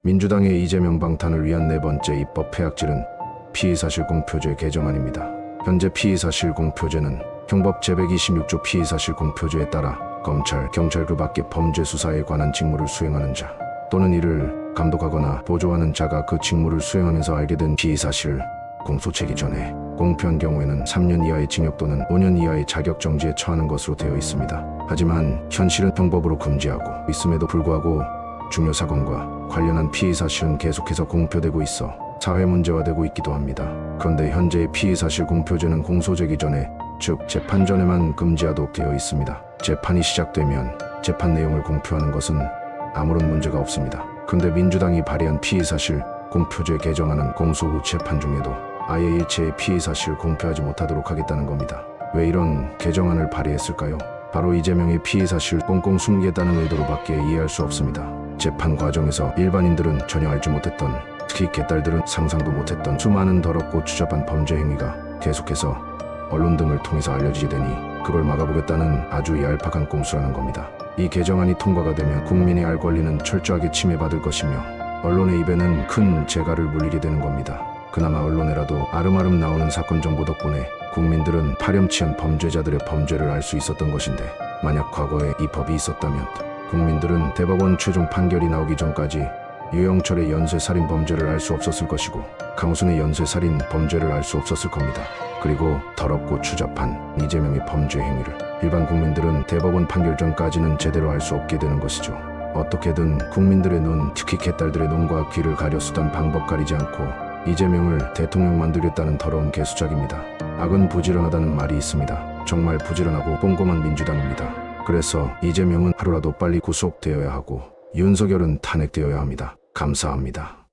민주당의 이재명 방탄을 위한 네 번째 입법 폐악질은 피의사실 공표제 개정안입니다. 현재 피의사실 공표제는 형법 제126조 피의사실 공표제에 따라 검찰, 경찰 그 밖의 범죄 수사에 관한 직무를 수행하는 자 또는 이를 감독하거나 보조하는 자가 그 직무를 수행하면서 알게 된 피의사실을 공소채기 전에 공표한 경우에는 3년 이하의 징역 또는 5년 이하의 자격정지에 처하는 것으로 되어 있습니다. 하지만 현실은 형법으로 금지하고 있음에도 불구하고 중요 사건과 관련한 피의사실은 계속해서 공표되고 있어 사회 문제화되고 있기도 합니다. 그런데 현재의 피의사실 공표제는 공소제기 전에, 즉 재판 전에만 금지하도록 되어 있습니다. 재판이 시작되면 재판 내용을 공표하는 것은 아무런 문제가 없습니다. 그런데 민주당이 발의한 피의사실 공표제 개정안은 공소 후 재판 중에도 아예 일체의 피의사실을 공표하지 못하도록 하겠다는 겁니다. 왜 이런 개정안을 발의했을까요? 바로 이재명이 피의사실을 꽁꽁 숨기겠다는 의도로밖에 이해할 수 없습니다. 재판 과정에서 일반인들은 전혀 알지 못했던, 특히 개딸들은 상상도 못했던 수많은 더럽고 추잡한 범죄 행위가 계속해서 언론 등을 통해서 알려지게 되니 그걸 막아보겠다는 아주 얄팍한 꼼수라는 겁니다. 이 개정안이 통과가 되면 국민의 알 권리는 철저하게 침해받을 것이며 언론의 입에는 큰 재갈을 물리게 되는 겁니다. 그나마 언론에라도 아름아름 나오는 사건 정보 덕분에 국민들은 파렴치한 범죄자들의 범죄를 알 수 있었던 것인데, 만약 과거에 이 법이 있었다면 국민들은 대법원 최종 판결이 나오기 전까지 유영철의 연쇄살인 범죄를 알 수 없었을 것이고 강우순의 연쇄살인 범죄를 알 수 없었을 겁니다. 그리고 더럽고 추잡한 이재명의 범죄 행위를 일반 국민들은 대법원 판결 전까지는 제대로 알 수 없게 되는 것이죠. 어떻게든 국민들의 눈, 특히 개딸들의 눈과 귀를 가려 쓰던 방법 가리지 않고 이재명을 대통령 만들겠다는 더러운 개수작입니다. 악은 부지런하다는 말이 있습니다. 정말 부지런하고 꼼꼼한 민주당입니다. 그래서 이재명은 하루라도 빨리 구속되어야 하고 윤석열은 탄핵되어야 합니다. 감사합니다.